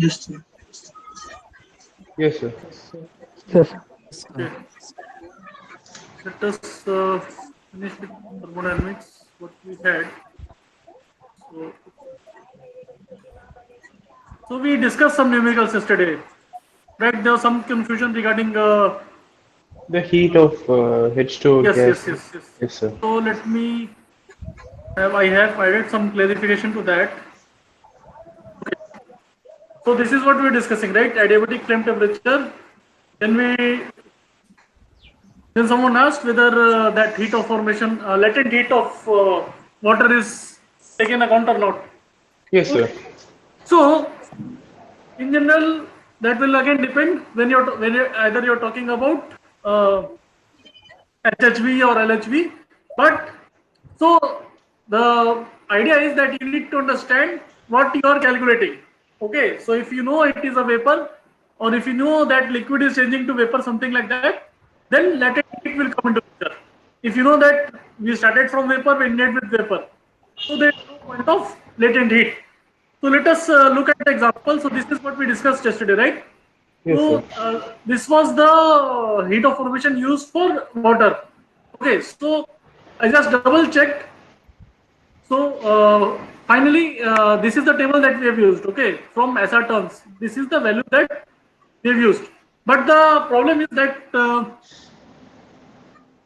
Yes, sir. Yes, sir. Yes. Okay, let us finish with thermodynamics, what we had. So, so we discussed some numericals yesterday. Right, there was some confusion regarding. The heat of H2O Yes, gas. yes, yes, yes. Yes, sir. So let me I have added some clarification to that. So this is what we're discussing, right? Adiabatic flame temperature. Then we then someone asked whether that heat of formation, latent heat of water is taken account or not. Yes, sir. Okay. So in general, that will again depend when you either you're talking about uh, HHV or LHV. But so the idea is that you need to understand what you are calculating. Okay, so if you know it is a vapor, or if you know that liquid is changing to vapor, something like that, then latent heat will come into picture. If you know that we started from vapor, we ended with vapor, so there is no point of latent heat. So let us look at the example. So this is what we discussed yesterday, right? Yes, sir. So this was the heat of formation used for water. Okay, so I just double checked. So finally, this is the table that we have used. Okay, from SR terms, this is the value that we have used. But the problem is that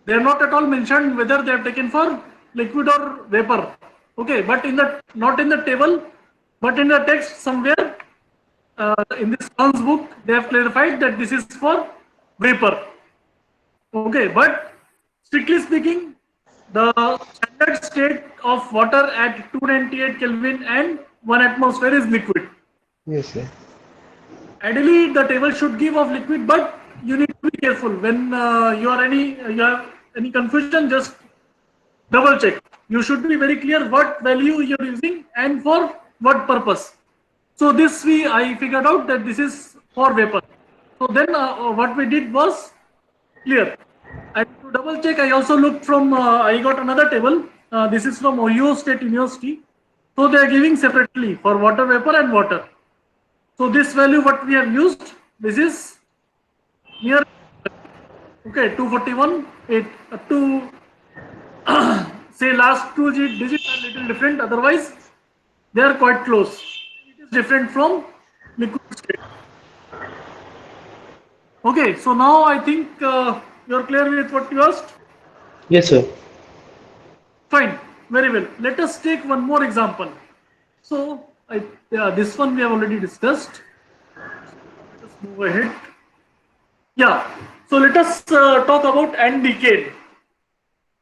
they are not at all mentioned whether they have taken for liquid or vapor. Okay, but in the not in the table, but in the text somewhere in this Khan's book, they have clarified that this is for vapor. Okay, but strictly speaking, the standard state of water at 298 Kelvin and 1 atmosphere is liquid. Yes, sir. Ideally, the table should give of liquid, but you need to be careful when you have any confusion. Just double check. You should be very clear what value you're using and for what purpose. So this I figured out that this is for vapor. So then what we did was clear. And to double check, I also looked from, I got another table. This is from Ohio State University. So they are giving separately for water vapor and water. So this value what we have used, this is near, okay, 241, up to say last two digits are little different. Otherwise, they are quite close. It is different from liquid state. Okay, so now I think you're clear with what you asked. Yes, sir. Fine, very well. Let us take one more example. So, this one we have already discussed. Let us move ahead. Yeah, so let us talk about and decay.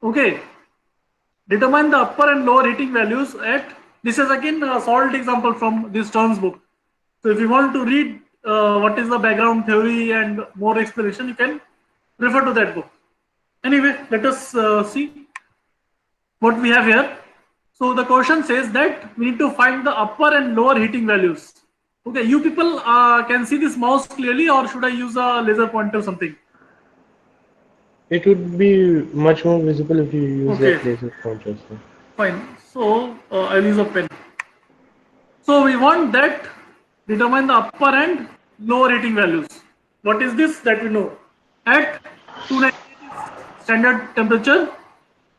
Okay, determine the upper and lower heating values at. This is again a solid example from this Stern's book. So, if you want to read what is the background theory and more explanation, you can refer to that book. Anyway, let us see what we have here. So the question says that we need to find the upper and lower heating values. Okay, you people can see this mouse clearly, or should I use a laser pointer or something? It would be much more visible if you use Okay, that laser pointer, sir. fine. So I'll use a pen. So we want that determine the upper and lower heating values. What is this that we know? At 298 standard temperature,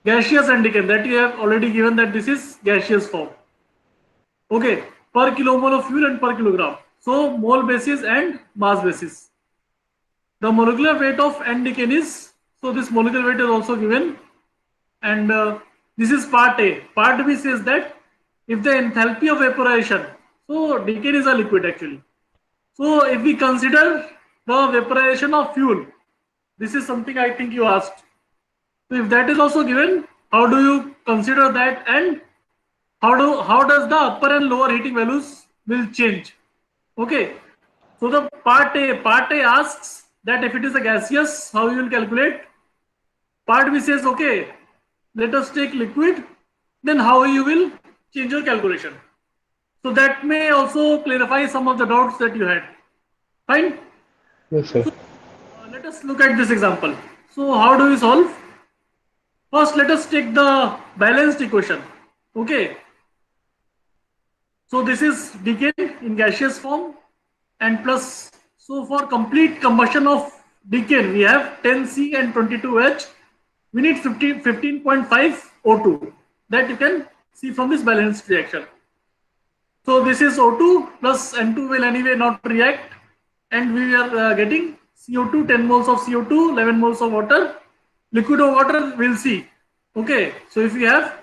gaseous and decant, that you have already given that this is gaseous form. Okay, per kilomole of fuel and per kilogram. So mole basis and mass basis. The molecular weight of N-decane is, so this molecular weight is also given, and this is part A. Part B says that if the enthalpy of evaporation, so decane is a liquid actually. So if we consider the vaporization of fuel, this is something I think you asked. So if that is also given, how do you consider that, and how does the upper and lower heating values will change? Okay, so the part A asks that if it is a gaseous, how you will calculate. Part B says, okay, let us take liquid, then how you will change your calculation. So that may also clarify some of the doubts that you had. Fine. Yes, sir. So let us look at this example. So how do we solve? First, let us take the balanced equation. Okay. So this is decay in gaseous form. and plus. So for complete combustion of decane, we have 10C and 22H. We need 15.5 O2. That you can see from this balanced reaction. So this is O2 plus N2 will anyway not react, and we are getting CO2, 10 moles of CO2, 11 moles of water. Liquid or water, we'll see. Okay, so if we have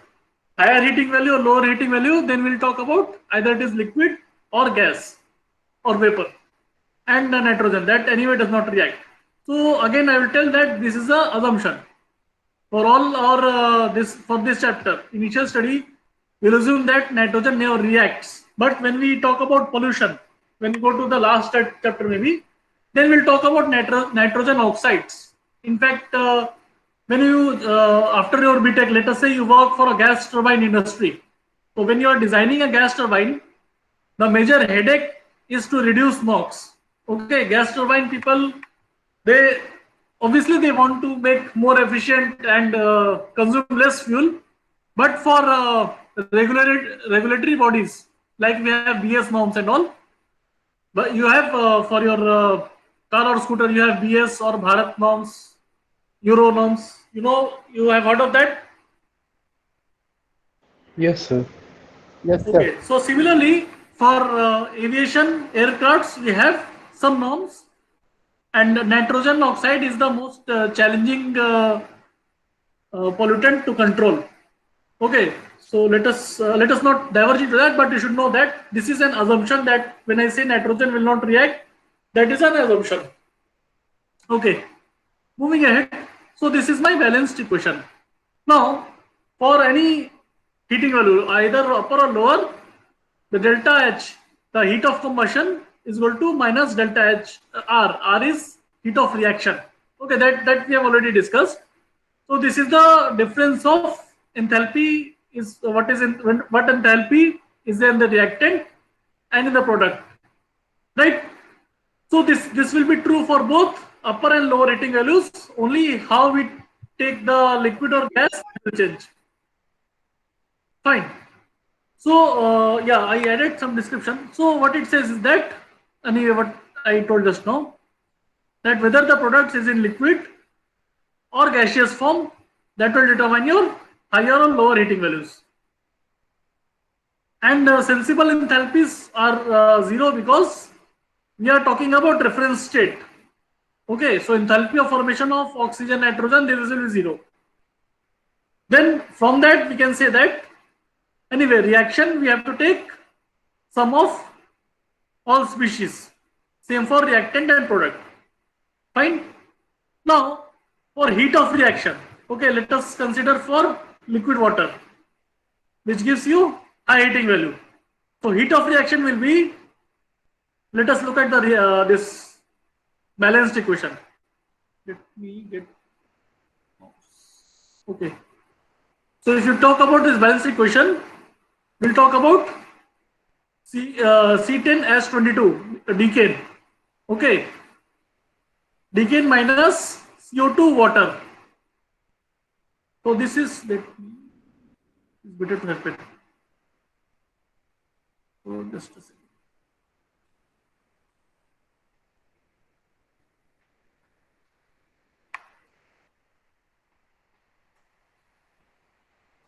higher heating value or lower heating value, then we'll talk about either it is liquid or gas or vapor, and nitrogen that anyway does not react. So again, I will tell that this is a assumption for all or this for this chapter. Initial study, we'll assume that nitrogen never reacts. But when we talk about pollution, when we go to the last chapter maybe, then we'll talk about nitrogen oxides. In fact, when you after your BTech, let us say you work for a gas turbine industry. So when you are designing a gas turbine, the major headache is to reduce NOx. Okay, gas turbine people, they obviously they want to make more efficient and consume less fuel, but for regulatory bodies like we have BS norms and all, but you have for your car or scooter you have BS or Bharat norms, Euro norms. You know, you have heard of that. Yes, sir. Yes, sir. Okay, so similarly for aviation aircrafts we have some norms, and nitrogen oxide is the most challenging pollutant to control. Okay, so let us not diverge into that, but you should know that this is an assumption that when I say nitrogen will not react, that is an assumption. Okay, moving ahead. So this is my balanced equation. Now, for any heating value, either upper or lower, the delta H, the heat of combustion, is equal to minus delta H R. R is heat of reaction. Okay, that we have already discussed. So this is the difference of enthalpy is what is in what enthalpy is there in the reactant and in the product, right? So this will be true for both upper and lower rating values. Only how we take the liquid or gas will change. Fine. So yeah, I added some description. So what it says is that anyway, what I told just now, that whether the product is in liquid or gaseous form, that will determine your higher or lower heating values. And sensible enthalpies are zero because we are talking about reference state. Okay, so enthalpy of formation of oxygen, nitrogen, this will be zero. Then from that we can say that anyway reaction we have to take sum of all species. Same for reactant and product. Fine. Now for heat of reaction, okay, let us consider for liquid water, which gives you high heating value. So heat of reaction will be, let us look at the this balanced equation. Let me get, okay. So if you talk about this balanced equation, we'll talk about C10H22 decane. Okay, decane minus CO2 water. So this is, let me, it's better to happen. So just a second.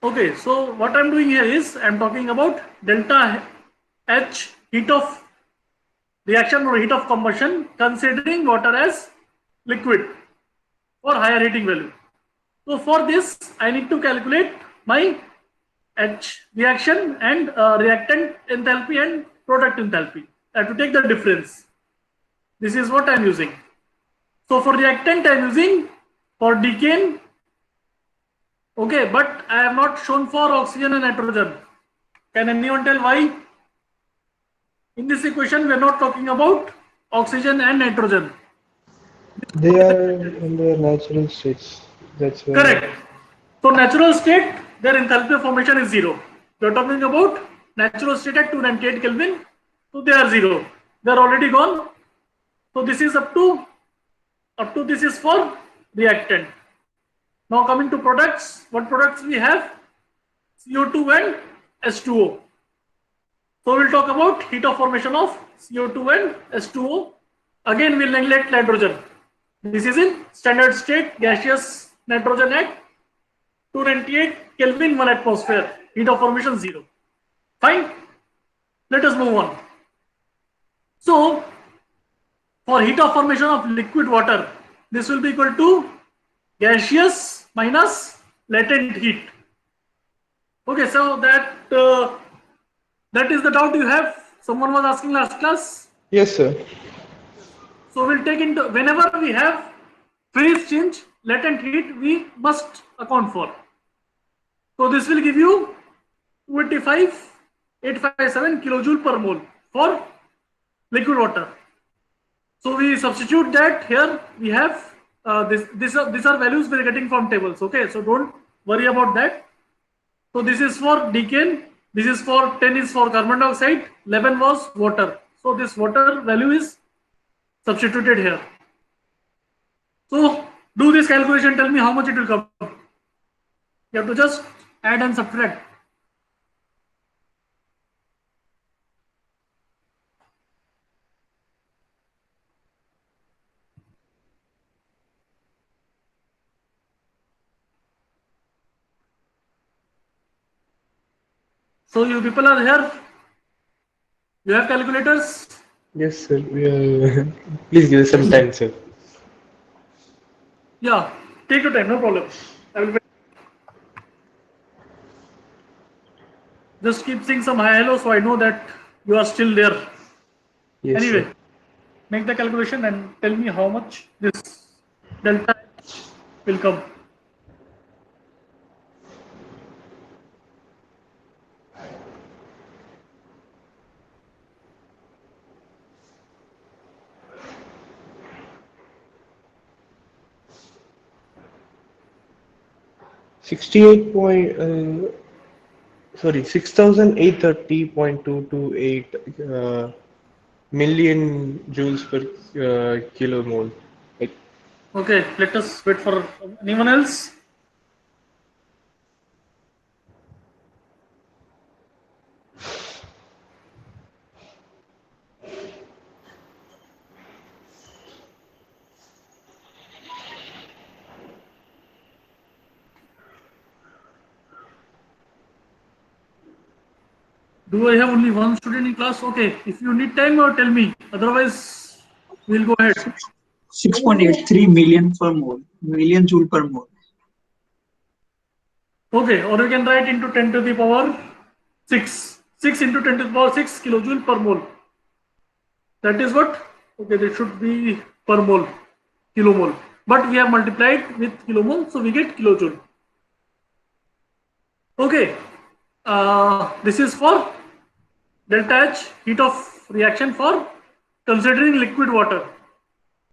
Okay, so what I'm doing here is I'm talking about delta H heat of reaction or heat of combustion, considering water as liquid for higher heating value. So for this, I need to calculate my H reaction and reactant enthalpy and product enthalpy. I have to take the difference. This is what I'm using. So for reactant, I'm using for decane. Okay, but I have not shown for oxygen and nitrogen. Can anyone tell why? In this equation, we are not talking about oxygen and nitrogen. They are in their natural states. That's why. Correct. So natural state, their enthalpy of formation is zero. We are talking about natural state at 298 Kelvin. So they are zero. They are already gone. So this is up to this is for reactant. Now coming to products, what products we have? CO2 and H2O. So we'll talk about heat of formation of CO2 and H2O. Again, we'll neglect nitrogen. This is in standard state gaseous nitrogen at 298 Kelvin 1 atmosphere. Heat of formation 0. Fine. Let us move on. So for heat of formation of liquid water, this will be equal to gaseous minus latent heat. Okay, so that is the doubt you have. Someone was asking last class. Yes, sir. So we'll take into whenever we have phase change, latent heat, we must account for. So this will give you 285,857 kilojoule per mole for liquid water. So we substitute that here. We have these are values we are getting from tables. Okay, so don't worry about that. So this is for decane. This is for 10 is for carbon dioxide. 11 was water. So this water value is substituted here. So do this calculation. Tell me how much it will come. You have to just add and subtract. So you people are here. You have calculators. Yes, sir. Please give us some time, sir. Yeah, take your time. No problem. I will wait. Just keep saying some hi hello so I know that you are still there. Yes, Anyway, sir. make the calculation and tell me how much this delta H will come. Sorry, 6,830.228 million joules per kilomole. Like, Okay, let us wait for anyone else. Do I have only one student in class? Okay, if you need time, tell me. Otherwise, we'll go ahead. 6.83 million per mole, million joule per mole. Okay, or you can write into 10 to the power 6. 6 into 10 to the power 6 kilojoule per mole. That is what? Okay, that should be per mole, kilomole. But we have multiplied with kilomole, so we get kilojoule. Okay, this is for delta H heat of reaction for considering liquid water,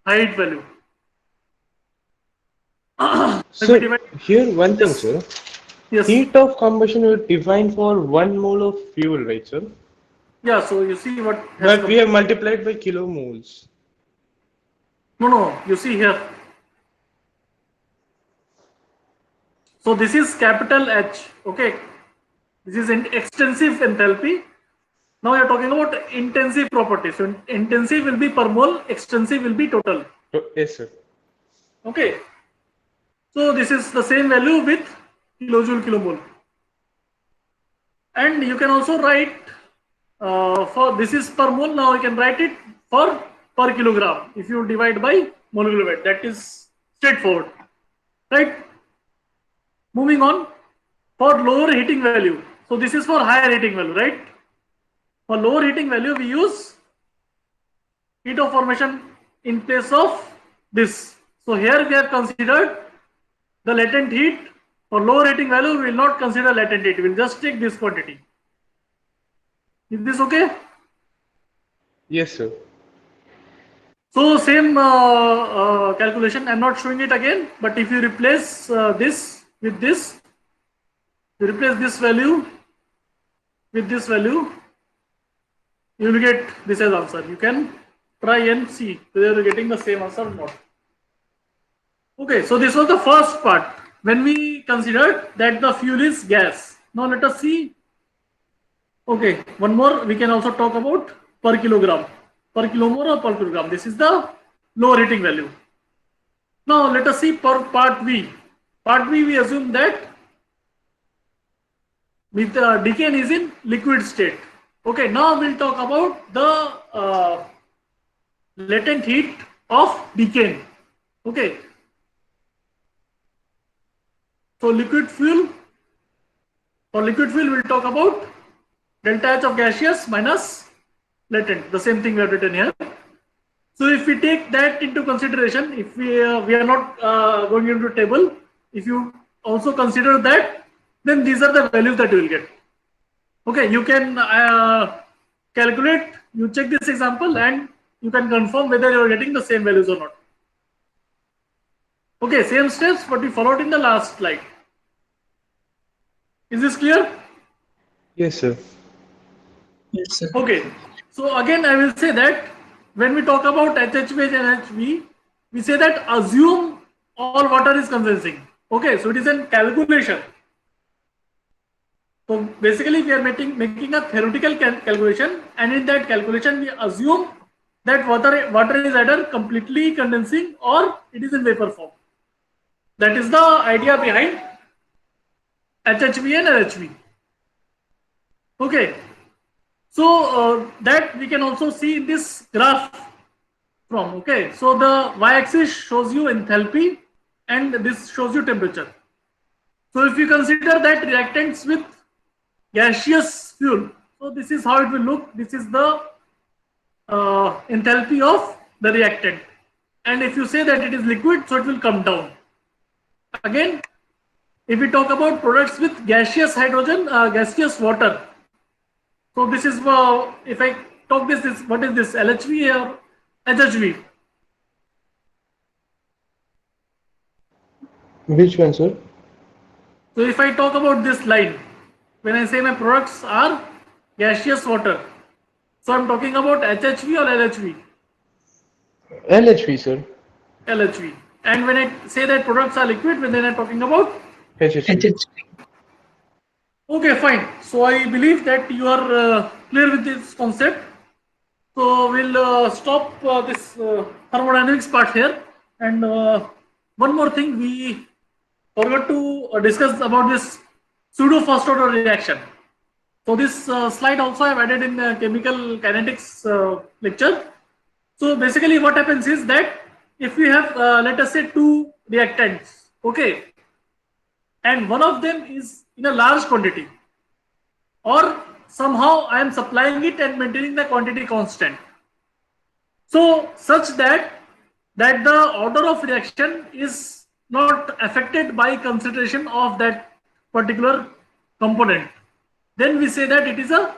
high heat value. so here one thing, Yes. sir. Yes. Heat of combustion is defined for 1 mole of fuel, right, sir? Yeah, so you see what has But come. we have multiplied by kilomoles. No, you see here. So this is capital H, okay. This is extensive enthalpy. Now you're talking about intensive properties. So intensive will be per mole, extensive will be total. Yes, sir. Okay. So this is the same value with kilojoule kilomole. And you can also write for this is per mole. Now you can write it for per kilogram. If you divide by molecular weight, that is straightforward, right? Moving on for lower heating value. So this is for higher heating value, right? For lower heating value, we use heat of formation in place of this. So here we have considered the latent heat. For lower heating value, we will not consider latent heat. We will just take this quantity. Is this okay? Yes, sir. So same calculation. I'm not showing it again. But if you replace this with this, you replace this value with this value, you will get this as answer. You can try and see whether you're getting the same answer or not. Okay, so this was the first part when we considered that the fuel is gas. Now let us see Okay, one more. We can also talk about per kilogram, per kilomole or per kilogram. This is the low rating value. Now let us see per part V. Part V, we assume that with decane is in liquid state. Okay, now we'll talk about the latent heat of decane. Okay, so liquid fuel, for liquid fuel we'll talk about delta H of gaseous minus latent, the same thing we have written here. So if we take that into consideration, if we are not going into table, if you also consider that, then these are the values that you will get. Okay, you can calculate, you check this example and you can confirm whether you are getting the same values or not. Okay, same steps what we followed in the last slide. Is this clear? Yes, sir. Yes, sir. Okay, so again I will say that when we talk about HHV and HV, we say that assume all water is condensing. Okay, so it is a calculation. So basically we are making a theoretical calculation, and in that calculation we assume that water is either completely condensing or it is in vapor form. That is the idea behind HHV and LHV. Okay, so that we can also see in this graph from. Okay, so the y-axis shows you enthalpy and this shows you temperature. So if you consider that reactants with gaseous fuel, so this is how it will look. This is the enthalpy of the reactant, and if you say that it is liquid, so it will come down. Again, if we talk about products with gaseous hydrogen, gaseous water, so this is if I talk this what is this, LHV or HHV? Which one, sir? So if I talk about this line, when I say my products are gaseous water, so I'm talking about HHV or LHV? LHV, sir. LHV. And when I say that products are liquid, then I'm talking about HHV. HHV. Okay, fine. So I believe that you are clear with this concept. So we'll stop this thermodynamics part here. And one more thing, we forgot to discuss about this pseudo first order reaction. So this slide also I've added in the chemical kinetics lecture. So basically what happens is that if we have let us say two reactants, okay, and one of them is in a large quantity, or somehow I am supplying it and maintaining the quantity constant. So such that the order of reaction is not affected by concentration of that particular component, then we say that it is a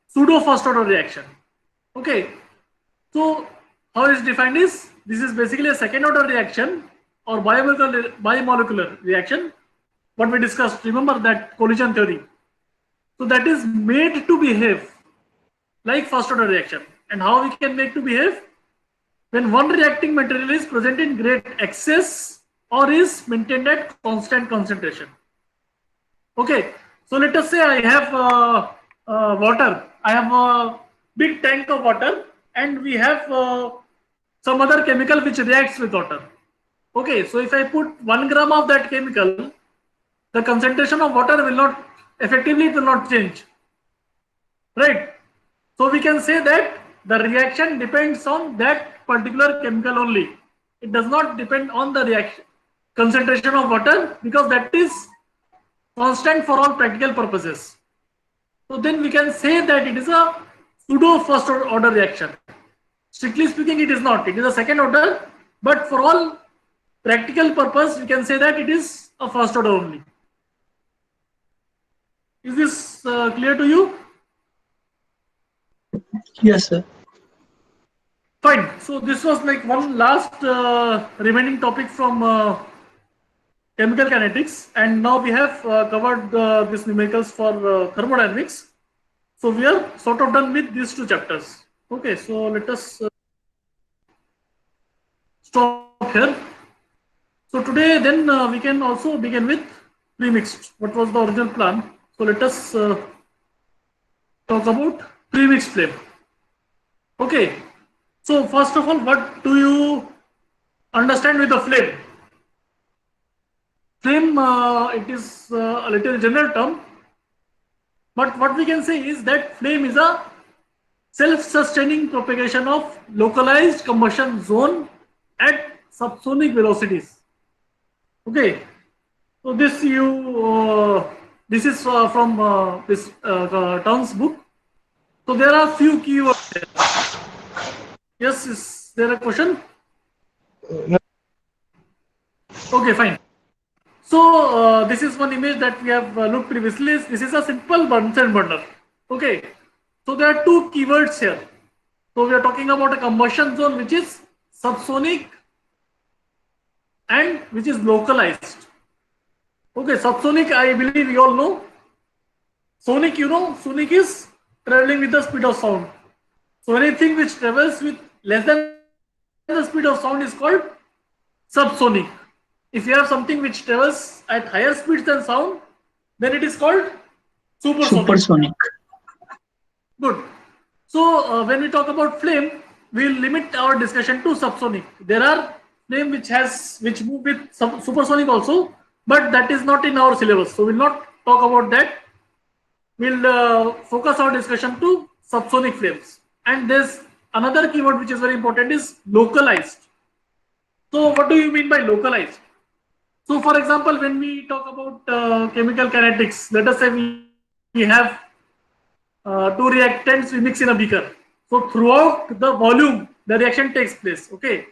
pseudo first order reaction. Okay, so how it is defined is, this is basically a second order reaction or biomolecular reaction, what we discussed, remember that collision theory. So that is made to behave like first order reaction. And how we can make to behave? When one reacting material is present in great excess or is maintained at constant concentration. Okay, so let us say I have water. I have a big tank of water, and we have some other chemical which reacts with water. Okay, so if I put 1 gram of that chemical, the concentration of water will not effectively, it will not change, right? So we can say that the reaction depends on that particular chemical only. It does not depend on the reaction concentration of water, because that is constant for all practical purposes. So then we can say that it is a pseudo first order reaction. Strictly speaking, it is not. It is a second order, but for all practical purpose, we can say that it is a first order only. Is this clear to you? Yes, sir. Fine. So this was like one last remaining topic from chemical kinetics, and now we have covered these numericals for thermodynamics. So we are sort of done with these two chapters. Okay, so let us stop here. So today then we can also begin with premixed. What was the original plan? So let us talk about premixed flame. Okay. So first of all, what do you understand with the flame? Flame, it is a little general term, but what we can say is that flame is a self-sustaining propagation of localized combustion zone at subsonic velocities. Okay, so this is from this Towns book. So there are few keywords there. Yes, is there a question? No. Okay, fine. So this is one image that we have looked previously. This is a simple Bunsen burner. Okay, so there are two keywords here. So we are talking about a combustion zone which is subsonic and which is localized. Okay, subsonic, I believe you all know. Sonic, you know, sonic is traveling with the speed of sound. So anything which travels with less than the speed of sound is called subsonic. If you have something which travels at higher speeds than sound, then it is called supersonic. Supersonic. Good. So when we talk about flame, we will limit our discussion to subsonic. There are flame which move with supersonic also, but that is not in our syllabus. So we will not talk about that. We'll focus our discussion to subsonic flames. And there's another keyword which is very important is localized. So what do you mean by localized? So for example, when we talk about chemical kinetics, let us say we have two reactants we mix in a beaker. So throughout the volume, the reaction takes place. Okay.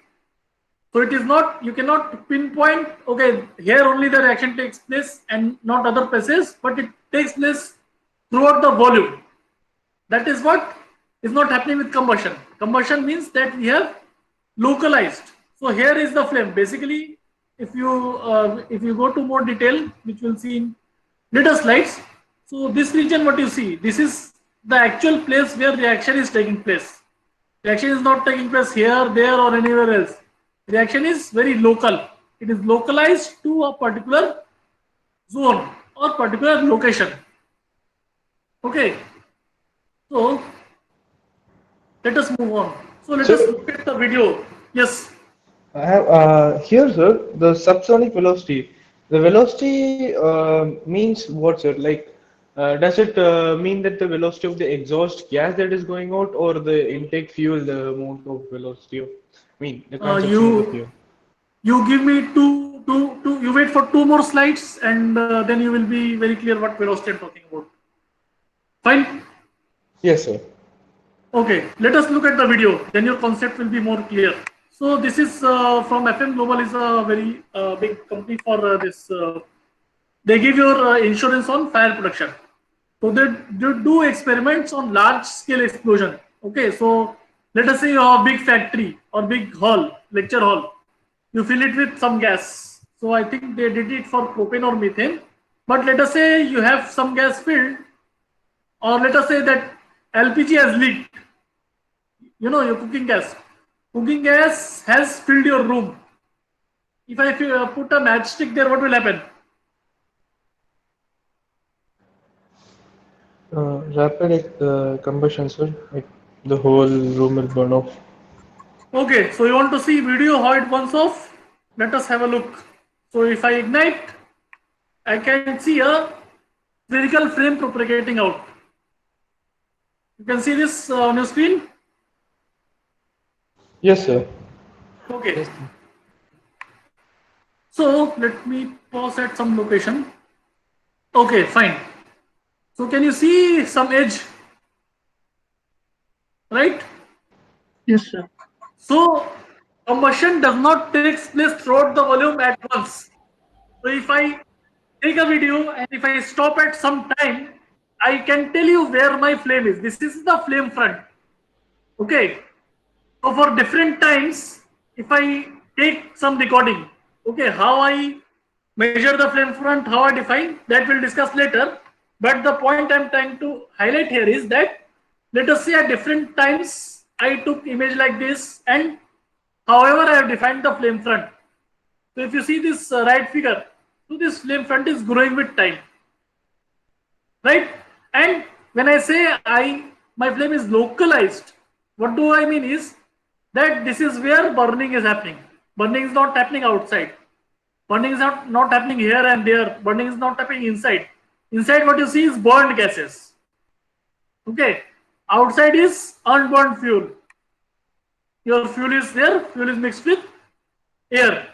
So it is not, you cannot pinpoint, okay, here only the reaction takes place and not other places, but it takes place throughout the volume. That is what is not happening with combustion. Combustion means that we have localized. So here is the flame. Basically, if you go to more detail, which we'll see in later slides. So this region, what you see, this is the actual place where reaction is taking place. Reaction is not taking place here, there, or anywhere else. Reaction is very local. It is localized to a particular zone or particular location. Okay. So let us move on. So let us look at the video. Yes. I have here, sir, the subsonic velocity. The velocity means what, sir? Like, does it mean that the velocity of the exhaust gas that is going out, or the intake fuel, the amount of velocity of, I mean, the consumption of the fuel? You give me two. You wait for two more slides, and then you will be very clear what velocity I'm talking about. Fine. Yes, sir. Okay. Let us look at the video. Then your concept will be more clear. So this is from FM Global, is a very big company for this. They give your insurance on fire protection. So they do experiments on large scale explosion. Okay, so let us say you have a big factory or big hall, lecture hall. You fill it with some gas. So I think they did it for propane or methane. But let us say you have some gas filled, or let us say that LPG has leaked. You know, your cooking gas. Cooking gas has filled your room. If I put a matchstick there, what will happen? Rapid combustion, sir. Like the whole room will burn off. Okay, so you want to see video how it burns off? Let us have a look. So if I ignite, I can see a spherical flame propagating out. You can see this on your screen? Yes, sir. Okay. Yes. So let me pause at some location. Okay, fine. So can you see some edge? Right? Yes, sir. So combustion does not take place throughout the volume at once. So if I take a video and if I stop at some time, I can tell you where my flame is. This is the flame front. Okay. So for different times, if I take some recording, okay, how I measure the flame front, how I define, that we'll discuss later. But the point I'm trying to highlight here is that let us say at different times I took image like this, and however I have defined the flame front. So if you see this right figure, so this flame front is growing with time, right? And when I say my flame is localized, what do I mean is that this is where burning is happening. Burning is not happening outside. Burning is not happening here and there. Burning is not happening inside. Inside, what you see is burned gases. Okay. Outside is unburned fuel. Your fuel is there. Fuel is mixed with air.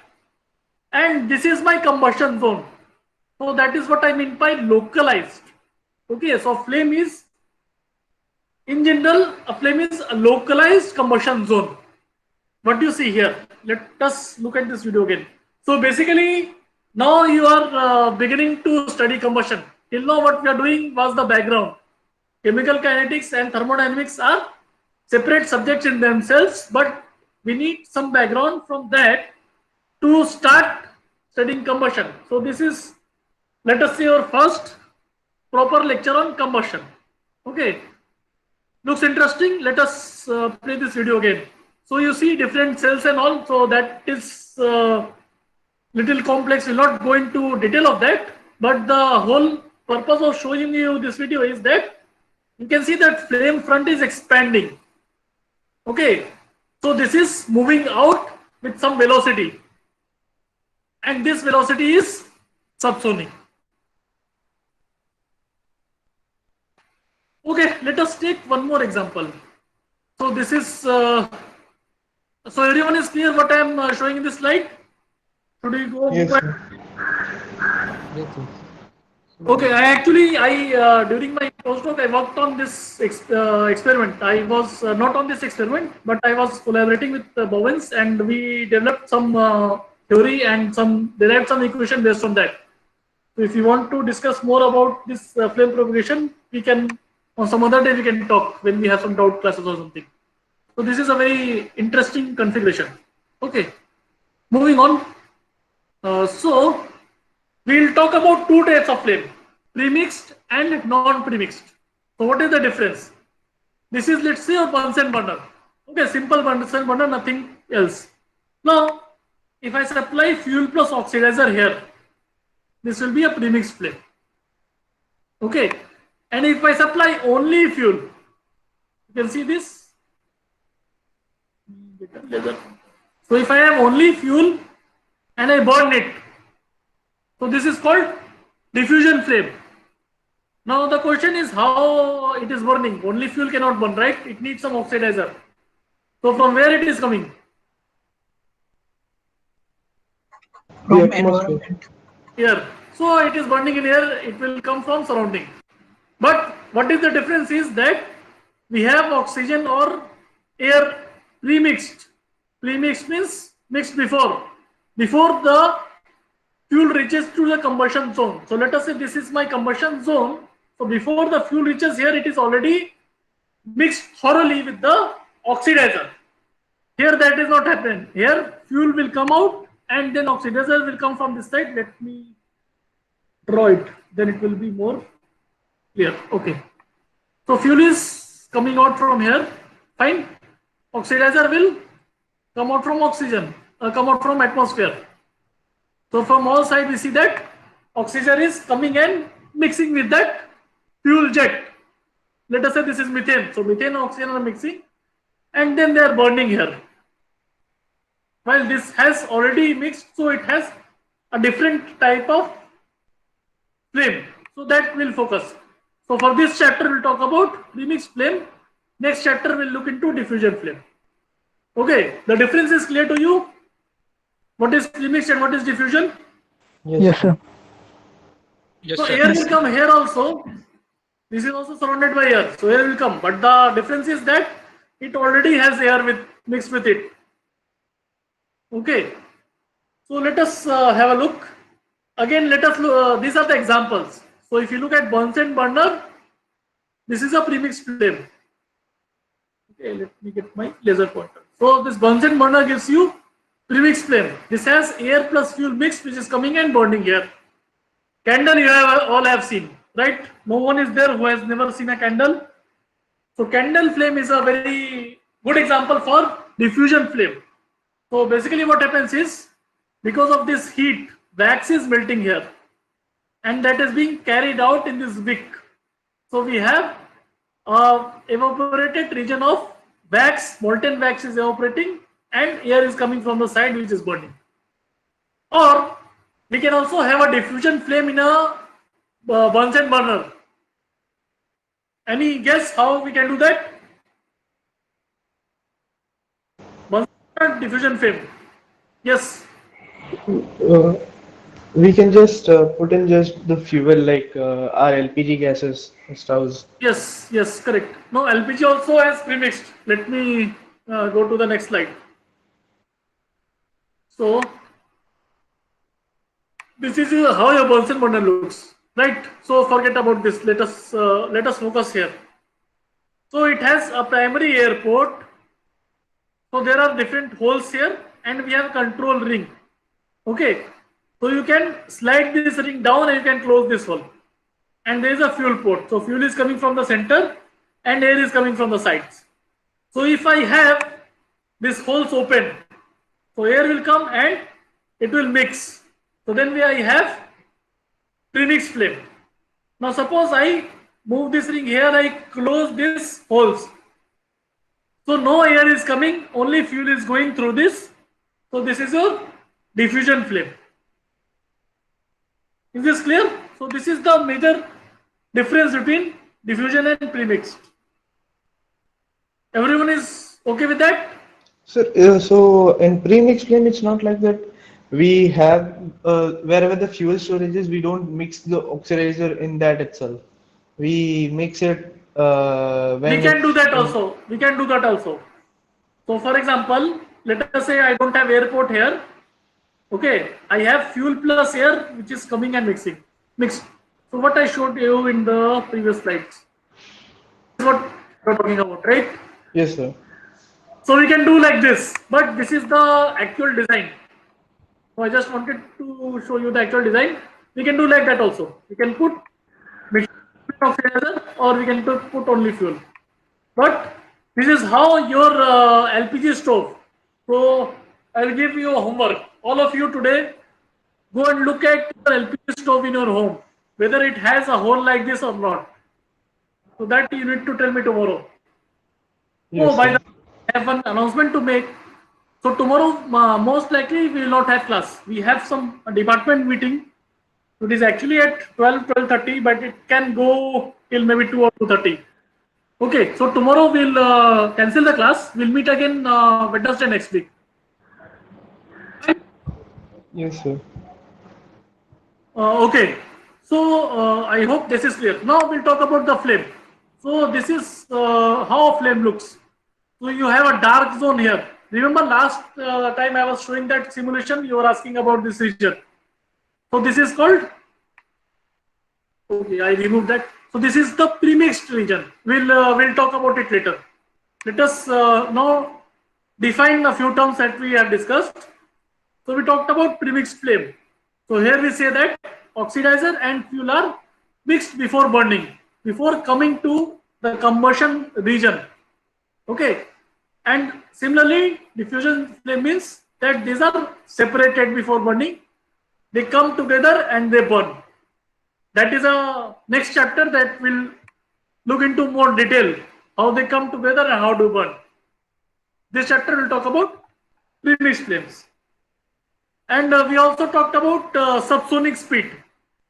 And this is my combustion zone. So that is what I mean by localized. Okay. So flame is, in general, a flame is a localized combustion zone. What you see here. Let us look at this video again. So basically, now you are beginning to study combustion. Till now, what we are doing was the background. Chemical kinetics and thermodynamics are separate subjects in themselves, but we need some background from that to start studying combustion. So this is, let us say, your first proper lecture on combustion. Okay. Looks interesting. Let us play this video again. So you see different cells and all. So that is little complex. We'll not go into detail of that. But the whole purpose of showing you this video is that you can see that flame front is expanding. Okay. So this is moving out with some velocity. And this velocity is subsonic. Okay, let us take one more example. So this is, so everyone is clear what I am showing in this slide? Should we go? Yes, sir. Okay, during my postdoc, I worked on this experiment. I was not on this experiment, but I was collaborating with Bowens, and we developed some theory and derived some equation based on that. So if you want to discuss more about this flame propagation, we can, on some other day, we can talk when we have some doubt classes or something. So this is a very interesting configuration. Okay, moving on. So we'll talk about two types of flame, premixed and non-premixed. So what is the difference? This is, let's say, a Bunsen burner. Okay, simple Bunsen burner, nothing else. Now, if I supply fuel plus oxidizer here, this will be a premixed flame. Okay, and if I supply only fuel, you can see this. So if I have only fuel and I burn it, so this is called diffusion flame. Now the question is how it is burning. Only fuel cannot burn, right? It needs some oxidizer. So from where it is coming? From environment. Air. So it is burning in air, it will come from surrounding. But what is the difference is that we have oxygen or air premixed. Premixed means mixed before the fuel reaches to the combustion zone. So let us say this is my combustion zone. So before the fuel reaches here, it is already mixed thoroughly with the oxidizer. Here that is not happening. Here fuel will come out and then oxidizer will come from this side. Let me draw it, then it will be more clear. Okay. So fuel is coming out from here. Fine. Oxidizer will come out from oxygen, come out from atmosphere. So from all sides we see that oxygen is coming and mixing with that fuel jet. Let us say this is methane. So methane and oxygen are mixing and then they are burning here. While this has already mixed, so it has a different type of flame. So that will focus. So for this chapter we'll talk about premixed flame. Next chapter we'll look into diffusion flame. Okay, the difference is clear to you? What is premixed and what is diffusion? Yes, sir. Yes, So sir. air will come here also. This is also surrounded by air. So air will come. But the difference is that it already has air mixed with it. Okay. So let us have a look. Again, let us look. These are the examples. So if you look at Bunsen burner, this is a premixed flame. Okay, let me get my laser pointer. So this Bunsen burner gives you premixed flame. This has air plus fuel mixed, which is coming and burning here. Candle you all have seen, right? No one is there who has never seen a candle. So candle flame is a very good example for diffusion flame. So basically what happens is, because of this heat, wax is melting here and that is being carried out in this wick. So we have evaporated region of wax, molten wax is evaporating, and air is coming from the side which is burning. Or we can also have a diffusion flame in a Bunsen burner. Any guess how we can do that? Bunsen burner diffusion flame. Yes. Uh, we can just put in just the fuel like our LPG gases stoves. Yes, yes, correct. No, LPG also has premixed. Let me go to the next slide. So this is how your Bunsen burner looks, right? So forget about this. Let us focus here. So it has a primary air port. So there are different holes here, and we have control ring. Okay. So you can slide this ring down and you can close this hole. And there is a fuel port. So fuel is coming from the center, and air is coming from the sides. So if I have this holes open, so air will come and it will mix. So then I have premix flame. Now suppose I move this ring here, I close these holes. So no air is coming, only fuel is going through this. So this is your diffusion flame. Is this clear? So this is the major difference between diffusion and premixed. Everyone is okay with that? So in premix flame, it's not like that. We have wherever the fuel storage is, we don't mix the oxidizer in that itself. We mix it when We can do it's that in. also. We can do that also. So for example, let us say I don't have airport here. Okay, I have fuel plus air which is coming and mixed. So what I showed you in the previous slides is what we're talking about, right? Yes, sir. So we can do like this, but this is the actual design. So I just wanted to show you the actual design. We can do like that also. We can put mixture oxidizer or we can put only fuel. But this is how your LPG stove. So I'll give you a homework. All of you today, go and look at your LPG stove in your home, whether it has a hole like this or not. So that you need to tell me tomorrow. Oh, Yes, by sir. the way, I have one announcement to make. So tomorrow, most likely we will not have class. We have some department meeting. It is actually at 12:30, but it can go till maybe 2 or 2:30. Okay, so tomorrow we'll cancel the class. We'll meet again Wednesday next week. Yes, sir. Okay, so I hope this is clear. Now we'll talk about the flame. So this is how a flame looks. So you have a dark zone here. Remember last time I was showing that simulation, you were asking about this region. So this is called, okay, I removed that. So this is the premixed region. We'll talk about it later. Let us now define a few terms that we have discussed. So we talked about premixed flame. So here we say that oxidizer and fuel are mixed before burning, before coming to the combustion region. Okay. And similarly, diffusion flame means that these are separated before burning. They come together and they burn. That is a next chapter that will look into more detail how they come together and how to burn. This chapter will talk about premixed flames. And we also talked about subsonic speed.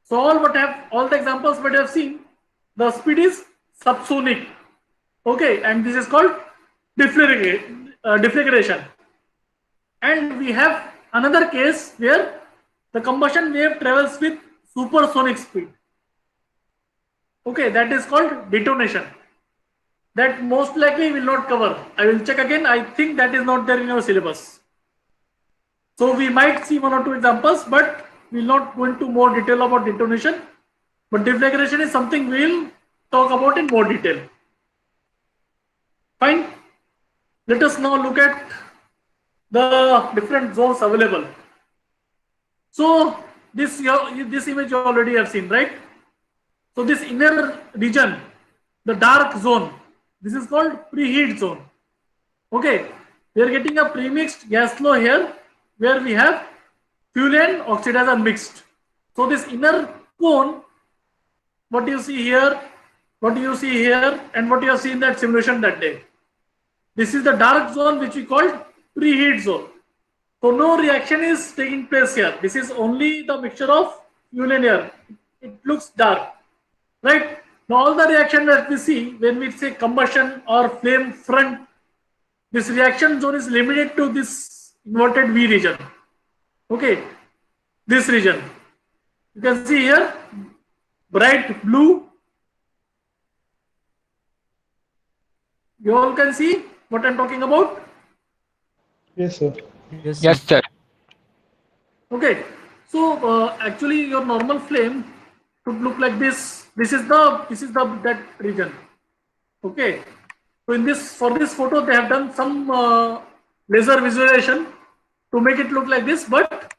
So all the examples that I have seen, the speed is subsonic. Okay, and this is called deflagration. And we have another case where the combustion wave travels with supersonic speed. Okay, that is called detonation. That most likely will not cover. I will check again. I think that is not there in our syllabus. So we might see one or two examples, but we will not go into more detail about detonation. But deflagration is something we will talk about in more detail. Fine. Let us now look at the different zones available. So this image you already have seen, right? So this inner region, the dark zone, this is called preheat zone. Okay, we are getting a premixed gas flow here where we have fuel and oxidizer mixed. So this inner cone, what you see here, what you see here and what you have seen in that simulation that day. This is the dark zone which we called preheat zone. So no reaction is taking place here. This is only the mixture of fuel and air. It looks dark, right? Now all the reaction that we see when we say combustion or flame front, this reaction zone is limited to this inverted V region. Okay, this region. You can see here bright blue. You all can see what I'm talking about. Yes, sir. Yes, sir. Okay, so actually your normal flame should look like this. This is the that region. Okay, so in this for this photo they have done some laser visualization to make it look like this, but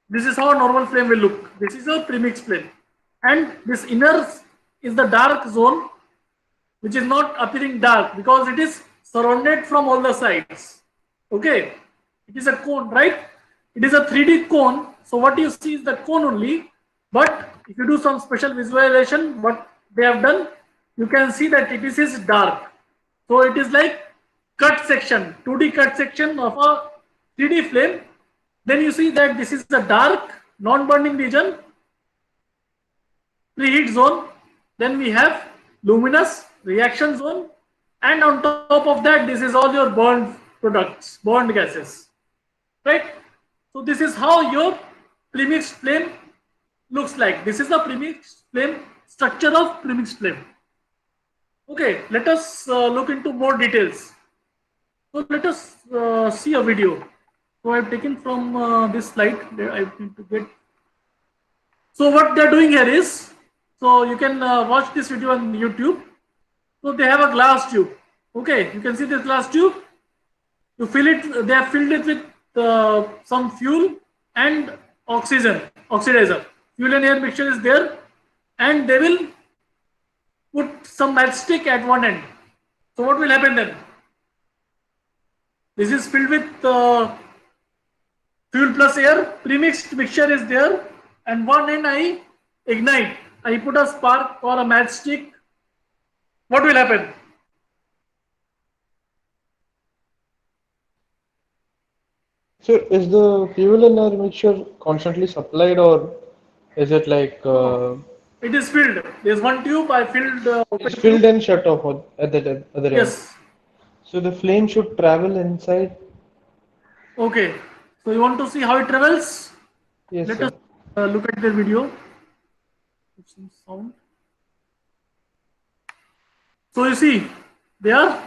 this is how a normal flame will look. This is a premixed flame, and this inner is the dark zone, which is not appearing dark because it is surrounded from all the sides. Okay, it is a cone, right? It is a 3D cone. So what you see is the cone only. But if you do some special visualization, what they have done, you can see that it is dark. So it is like cut section, 2D cut section of a 3D flame. Then you see that this is the dark, non-burning region, preheat zone. Then we have luminous reaction zone, and on top of that, this is all your burned products, burned gases, right? So this is how your premixed flame looks like. This is the premixed flame structure of premixed flame. Okay, let us look into more details. So let us see a video. So I've taken from this slide. I need to get. So what they're doing here is, so you can watch this video on YouTube. So they have a glass tube. Okay, you can see this glass tube. You fill it. They have filled it with some fuel and oxygen, oxidizer. Fuel and air mixture is there, and they will put some matchstick at one end. So what will happen then? This is filled with fuel plus air. Premixed mixture is there, and one end I ignite. I put a spark or a matchstick. What will happen? So is the fuel and air mixture constantly supplied, or is it like It is filled. There's one tube I filled. it's filled and shut off at the other end? Yes. So the flame should travel inside. Okay. So you want to see how it travels? Yes, Let sir. us look at the video. Some sound. So you see there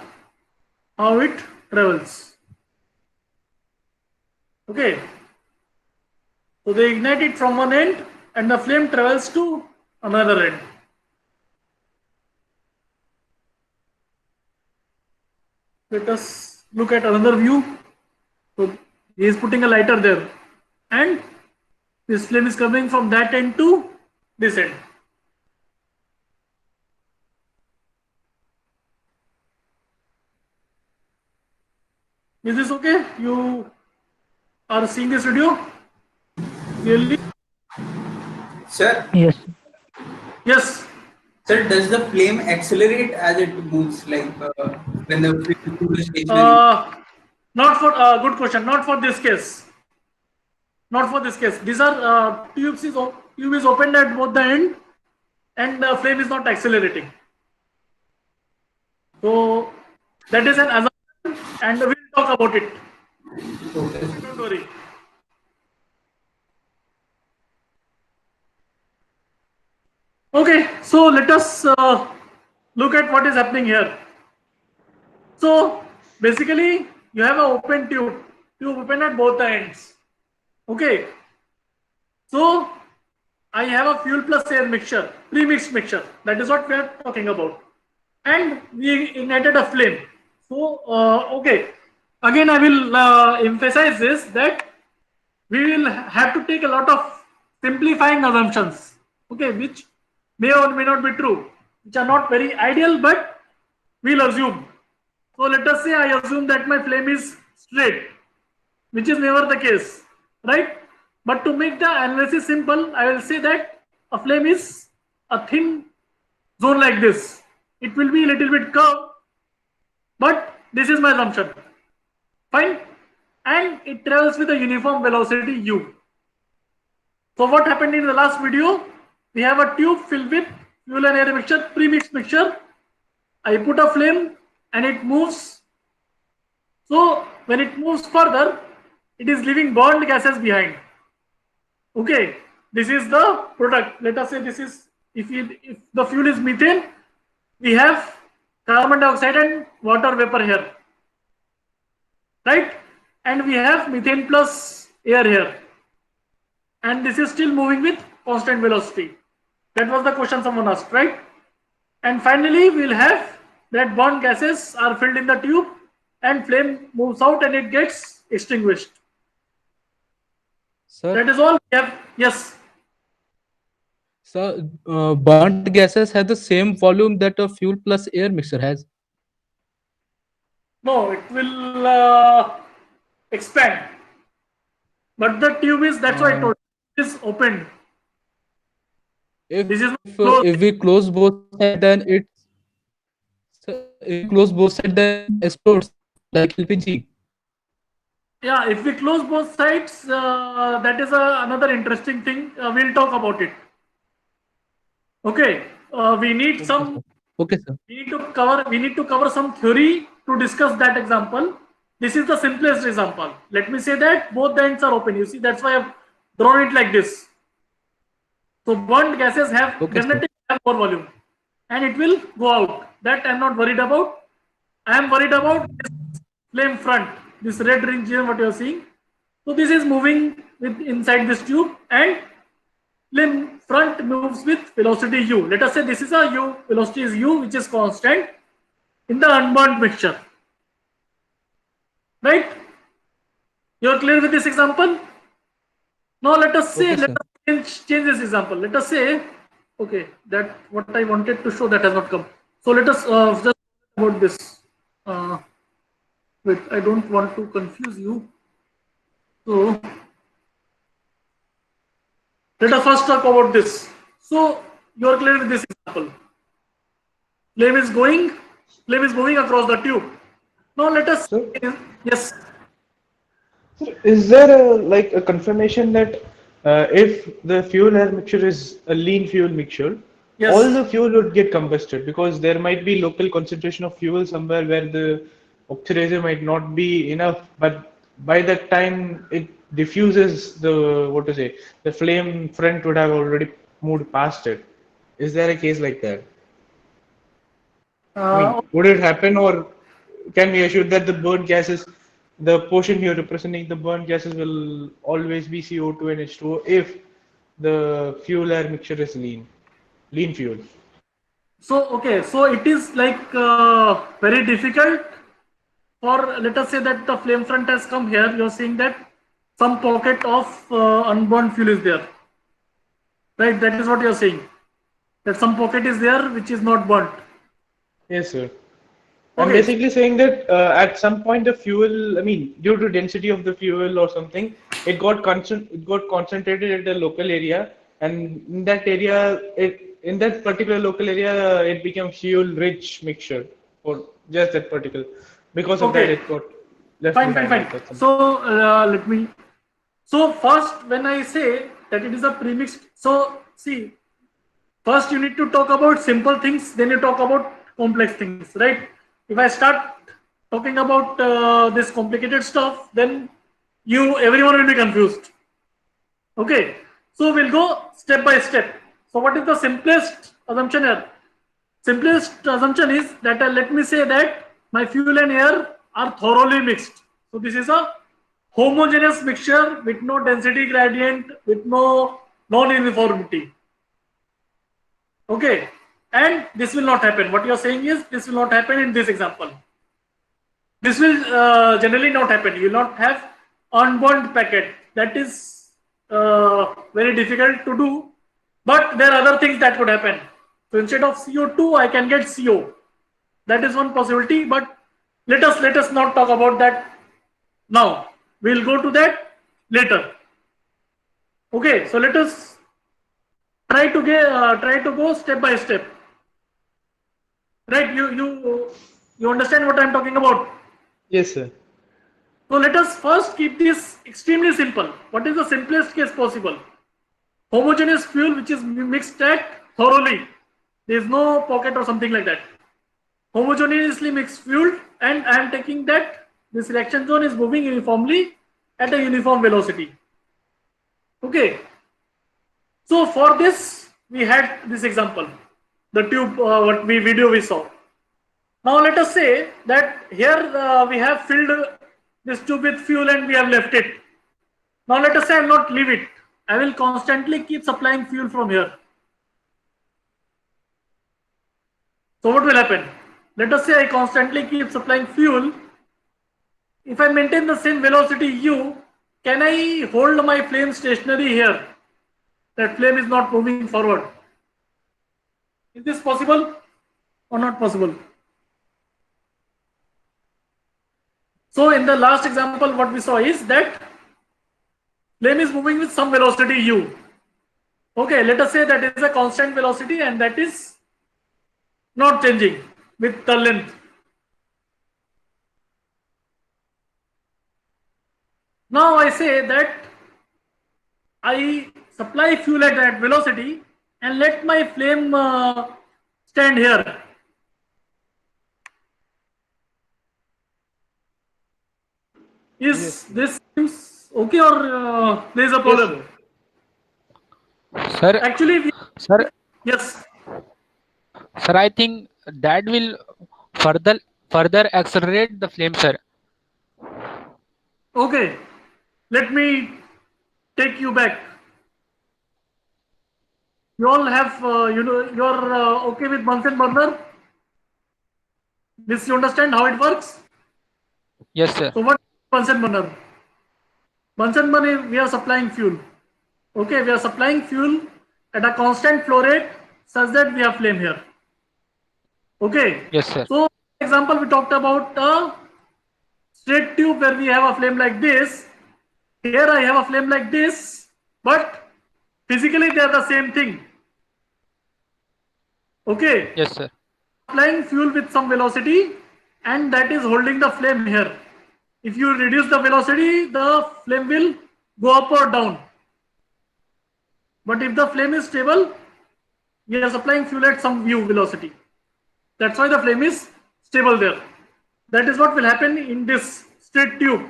how it travels. Okay. So they ignite it from one end and the flame travels to another end. Let us look at another view. So he is putting a lighter there, and this flame is coming from that end to this end. Is this okay? You are seeing this video clearly? Sir, Yes. Yes. sir, does the flame accelerate as it moves, like when the flame is stationary? Not for good question. Not for this case. Not for this case. These are tube is opened at both the end, and the flame is not accelerating. So that is an assumption, and we'll talk about it. Okay. Don't worry. Okay, so let us look at what is happening here. So basically, you have an open tube open at both the ends. Okay, so I have a fuel plus air mixture, pre-mixed mixture. That is what we are talking about, and we ignited a flame. So okay, again I will emphasize this, that we will have to take a lot of simplifying assumptions. Okay, which may or may not be true, which are not very ideal, but we'll assume. So let us say I assume that my flame is straight, which is never the case, right? But to make the analysis simple, I will say that a flame is a thin zone like this. It will be a little bit curved, but this is my assumption. Fine. And it travels with a uniform velocity u. So what happened in the last video? We have a tube filled with fuel and air mixture, pre-mixed mixture. I put a flame and it moves. So when it moves further, it is leaving burned gases behind. Okay, this is the product. Let us say this is, if the fuel is methane, we have carbon dioxide and water vapor here, right? And we have methane plus air here. And this is still moving with constant velocity. That was the question someone asked, right? And finally, we'll have that burned gases are filled in the tube and flame moves out and it gets extinguished. Sir, That is all we have. Yes. sir, burnt gases have the same volume that a fuel plus air mixture has. No, it will expand. But the tube is, that's why I told you, it is opened. If This is not if, closed. if we close both sides, then it's, sir, if we close both sides, then it explodes like LPG. Yeah, if we close both sides, that is another interesting thing. We'll talk about it. Okay, we need some. Okay, sir. We need to cover some theory to discuss that example. This is the simplest example. Let me say that both the ends are open. You see, that's why I've drawn it like this. So burnt gases have Okay, definitely have more volume, and it will go out. That I'm not worried about. I am worried about this flame front, this red ring here, what you are seeing. So this is moving with inside this tube, and flame front moves with velocity u. Let us say this is a u, velocity is u, which is constant in the unburnt mixture. Right? You are clear with this example? Now let us say, Okay, let sir. us change this example. Let us say, okay, that what I wanted to show that has not come. So let us just about this. Wait, I don't want to confuse you. So let us first talk about this. So you are clear with this example. Flame is moving across the tube. Now let us, Sir? yes. Sir, is there a confirmation that if the fuel air mixture is a lean fuel mixture, Yes. all the fuel would get combusted because there might be local concentration of fuel somewhere where the oxidizer might not be enough, but by that time it diffuses the flame front would have already moved past it. Is there a case like that? I mean, would it happen, or can we assure that the burnt gases, the portion here representing the burnt gases, will always be CO2 and H2O if the fuel air mixture is lean fuel? So okay, so it is like very difficult for, let us say that the flame front has come here. You're seeing that some pocket of unburned fuel is there, right? That is what you're saying. That some pocket is there which is not burnt. Yes, sir. I'm Okay. basically saying that at some point the fuel, I mean, due to density of the fuel or something, it got concentrated at a local area, and in that area, in that particular local area, it became fuel-rich mixture for just that particular. Because of that, Okay. it got left Fine. behind. That's something. So let me. So first, when I say that it is a premixed, so see, first you need to talk about simple things, then you talk about complex things, right? If I start talking about this complicated stuff, then everyone will be confused. Okay, so we'll go step by step. So what is the simplest assumption here? Simplest assumption is that let me say that my fuel and air are thoroughly mixed. So this is a homogeneous mixture with no density gradient, with no non-uniformity. Okay, and this will not happen. What you are saying is this will not happen in this example. This will generally not happen. You will not have unburned packet. That is very difficult to do. But there are other things that could happen. So instead of CO2, I can get CO. That is one possibility. But let us not talk about that now. We'll go to that later. Okay. So let us try to go step by step. Right? You understand what I'm talking about? Yes, sir. So let us first keep this extremely simple. What is the simplest case possible? Homogeneous fuel which is mixed at thoroughly. There is no pocket or something like that. Homogeneously mixed fuel, and I am taking that this reaction zone is moving uniformly at a uniform velocity. Okay. So for this we had this example, the tube what we video we saw. Now let us say that here we have filled this tube with fuel and we have left it. Now let us say I will not leave it. I will constantly keep supplying fuel from here. So what will happen? Let us say I constantly keep supplying fuel. If I maintain the same velocity u, can I hold my flame stationary here? That flame is not moving forward. Is this possible or not possible? So in the last example, what we saw is that flame is moving with some velocity u. Okay, let us say that is a constant velocity and that is not changing with the length. Now I say that I supply fuel at that velocity and let my flame stand here. Is this seems okay or there is a problem? Sir, Actually, sir, yes. sir, I think that will further accelerate the flame, sir. Okay, let me take you back. You all have, you're okay with Bunsen burner? This you understand how it works? Yes, sir. So what is Bunsen burner? Bunsen burner, we are supplying fuel. Okay, we are supplying fuel at a constant flow rate such that we have flame here. Okay. Yes, sir. So, for example, we talked about a straight tube where we have a flame like this. Here I have a flame like this, but physically they are the same thing. Okay. Yes, sir. Applying fuel with some velocity and that is holding the flame here. If you reduce the velocity, the flame will go up or down. But if the flame is stable, we are supplying fuel at some u velocity. That's why the flame is stable there. That is what will happen in this straight tube.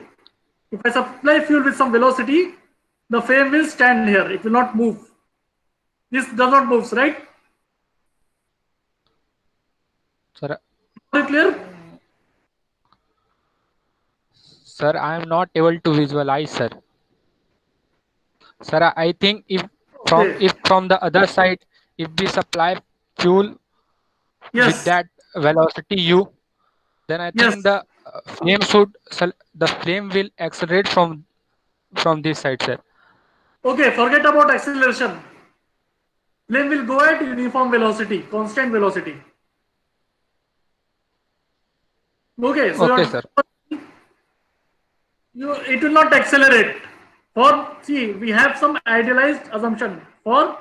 If I supply fuel with some velocity, the flame will stand here. It will not move. This does not move, right? Sir, Are you clear? sir, I am not able to visualize, sir. Sir, I think if Okay. from the other side, if we supply fuel with Yes. that velocity u, then I Yes. think the flame will accelerate from this side, sir. Okay. Forget about acceleration. Flame will go at uniform velocity, constant velocity. Okay. So Okay, sir. it will not accelerate. See, we have some idealized assumption for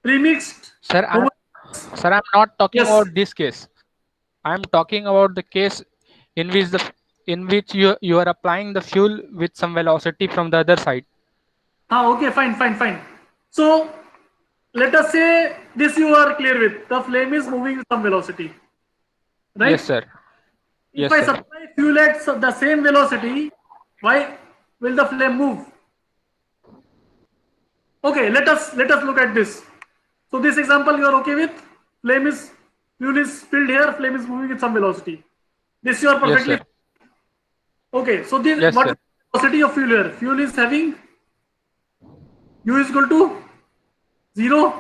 premixed. Sir, I'm not talking Yes. about this case. I'm talking about the case in which you are applying the fuel with some velocity from the other side. Okay, fine. So let us say this you are clear with. The flame is moving with some velocity, right? Yes, sir. If Yes, I sir. supply fuel at the same velocity, why will the flame move? Okay, let us look at this. So this example you are okay with? Fuel is filled here, flame is moving with some velocity. This you are Yes, perfectly sir. okay. So this Yes, what sir. is the velocity of fuel here? Fuel is having u is equal to 0.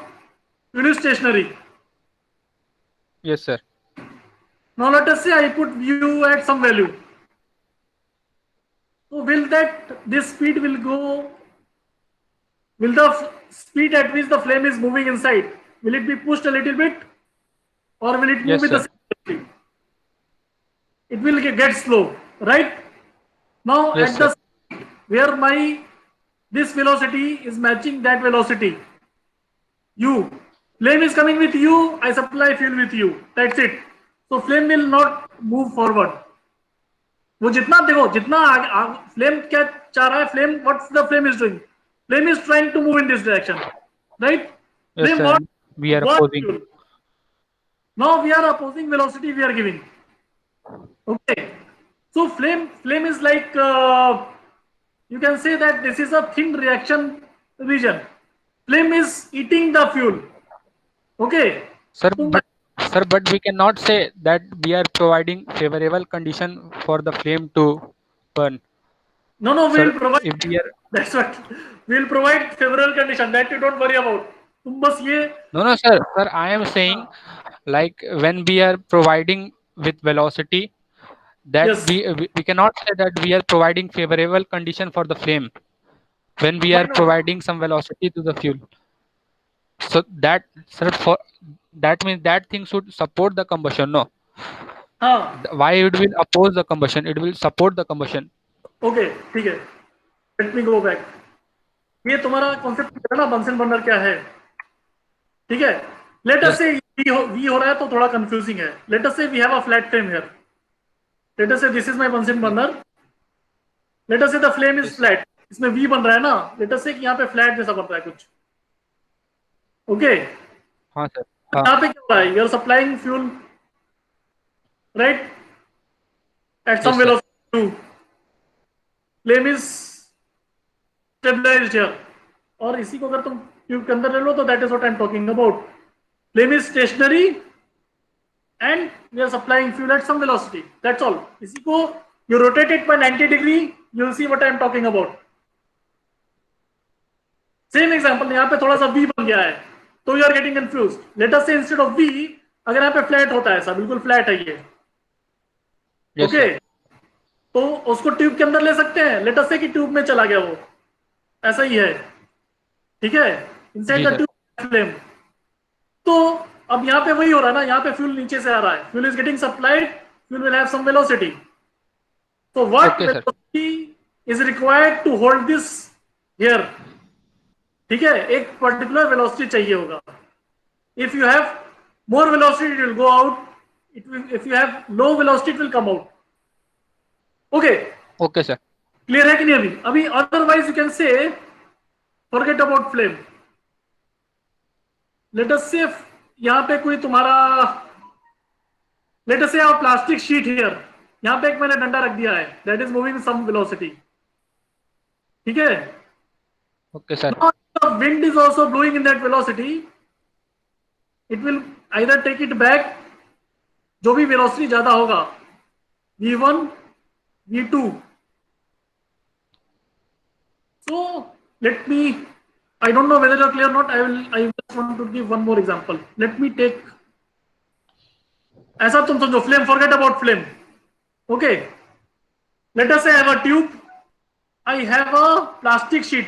Fuel is stationary. Yes, sir. Now let us say I put u at some value. So will this speed will go? Will the speed at which the flame is moving inside, will it be pushed a little bit, or will it move Yes, with the sir. same velocity? It will get slow, right? Now Yes, at sir. the speed where this velocity is matching that velocity, u, Flame is coming with you. I supply fuel with you. That's it. So flame will not move forward. वो जितना देखो जितना flame क्या चाह रहा है flame what the flame is doing? Flame is trying to move in this direction, right? Yes, Flame sir. wants We are one opposing. fuel. Now we are opposing velocity we are giving. Okay. So flame is like you can say that this is a thin reaction region. Flame is eating the fuel. Okay. Sir, So but we cannot say that we are providing favorable condition for the flame to burn. no, Sir, we'll provide. if we are That's what we'll provide favorable condition that you don't worry about. तुम बस ये no, sir, I am saying like when we are providing with velocity, that yes. we cannot say that we are providing favorable condition for the flame when we Why are not? providing some velocity to the fuel. So that, sir, for that means that thing should support the combustion. No, हाँ. why it will oppose the combustion? It will support the combustion. Okay. ठीक है. Let me go back. ये तुम्हारा concept है ना Bunsen burner क्या है? ठीक है. Let us say V हो रहा है तो थोड़ा confusing है. Let us say we have a flat flame here. Let us say this is my Bunsen burner. Let us say the flame is flat. इसमें V बन रहा है ना. Let us say कि यहाँ पे flat जैसा बन रहा है कुछ. Okay. हाँ सर. यहाँ पे क्या हो रहा है? You are supplying fuel, right? At some Yes, sir. velocity too. Flame is stabilized here. और इसी को अगर तुम ट्यूब के अंदर ले लो तो that is what I am talking about. Flame is stationary and we are supplying fuel at some velocity. That's all. इसी को you rotate it by 90 degree, you will see what I am talking about. Same example. यहाँ पे थोड़ा सा V बन गया है, तो you are getting confused. Let us say instead of V, अगर यहाँ पे flat होता है ऐसा, बिल्कुल flat है ये. Yes, Okay. sir. तो उसको ट्यूब के अंदर ले सकते हैं. लेट अस से कि ट्यूब में चला गया वो, ऐसा ही है. ठीक है. Inside the sir. Tube flame. तो अब यहाँ पे वही हो रहा है ना. यहाँ पे फ्यूल नीचे से आ रहा है. Fuel is getting supplied. Fuel will have some velocity. So what Okay, sir. velocity is required to hold this here? ठीक है. एक पर्टिकुलर वेलोसिटी चाहिए होगा. If you have more velocity, it will go out. If you have low velocity, it will come out. Okay. Okay, sir. Clear है कि नहीं? अभी otherwise you can say forget about flame. Let us say यहाँ पे कोई तुम्हारा let us say a plastic sheet here. यहाँ पे एक मैंने डंडा रख दिया है. That is moving some velocity. ठीक है. Okay, sir. Now the wind is also blowing in that velocity. It will either take it back. जो भी velocity ज्यादा होगा, V1, V2. So let me, I don't know whether you're clear or not. I just want to give one more example. Let me take, ऐसा तुम समझो flame, forget about flame. Okay. Let us say I have a tube. I have a plastic sheet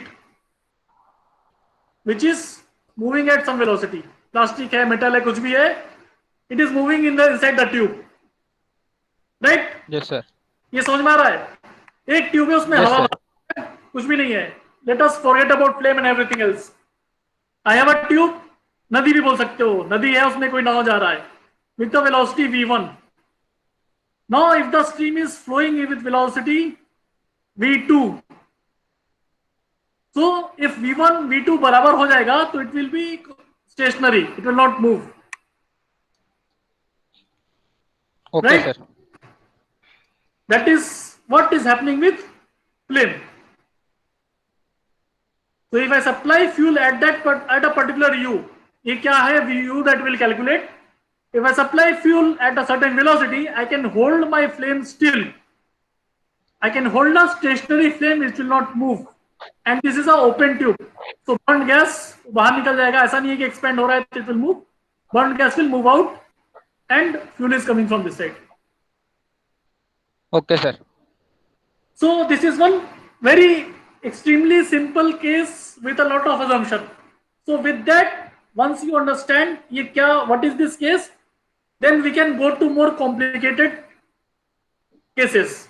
which is moving at some velocity. Plastic है, metal है, कुछ भी है. It is moving inside the tube. Right? Yes, sir. ये समझ में आ रहा है? एक ट्यूब है, उसमें Yes, हवा sir. भरा है, कुछ भी नहीं है. Let us forget about flame and everything else. I have a tube. नदी भी बोल सकते हो. नदी है, उसमें कोई नाव जा रहा है. With the velocity V1. Now, if the stream is flowing with velocity V2, so if V1, V2 बराबर हो जाएगा, तो it will be stationary. It will not move. Okay, Right? sir. That is what is happening with flame. So if I supply fuel at a particular U, ये क्या है U that will calculate. If I supply fuel at a certain velocity, I can hold my flame still. I can hold a stationary flame which will not move. And this is an open tube. So burnt gas बाहर निकल जाएगा. ऐसा नहीं है कि expand हो रहा है, it will move. Burnt gas will move out and fuel is coming from this side. Okay, sir. So this is one very extremely simple case with a lot of assumption. So with that, once you understand ये क्या, what is this case, then we can go to more complicated cases.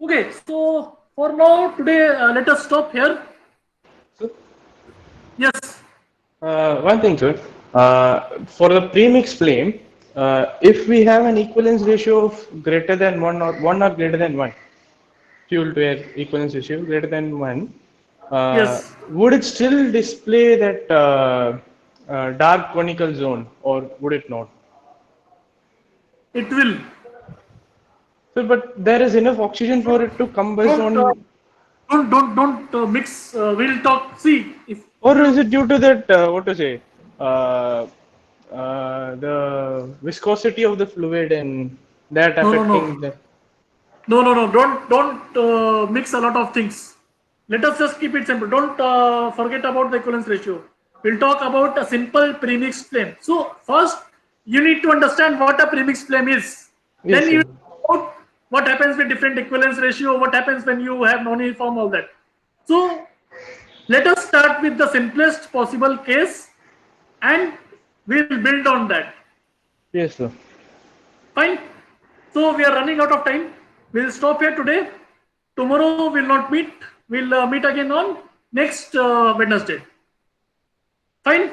Okay, so for now today, let us stop here. So, Yes. one thing, sir. For the premix flame, if we have an equivalence ratio of greater than 1 or greater than 1, fuel to air equivalence ratio greater than 1, Yes. would it still display that dark conical zone, or would it not? It will. So, but there is enough oxygen for it to combust Don't mix. We'll talk. See, if or is it due to that, what to say, the viscosity of the fluid and that no, affecting the. no. Don't mix a lot of things. Let us just keep it simple. Don't forget about the equivalence ratio. We'll talk about a simple premixed flame. So first, you need to understand what a premixed flame is. Yes, Then you sir. know what happens with different equivalence ratio. What happens when you have non-uniform, all that. So let us start with the simplest possible case, and we'll build on that. Yes, sir. Fine. So we are running out of time. We'll stop here today. Tomorrow we'll not meet. We'll meet again on next Wednesday. Fine.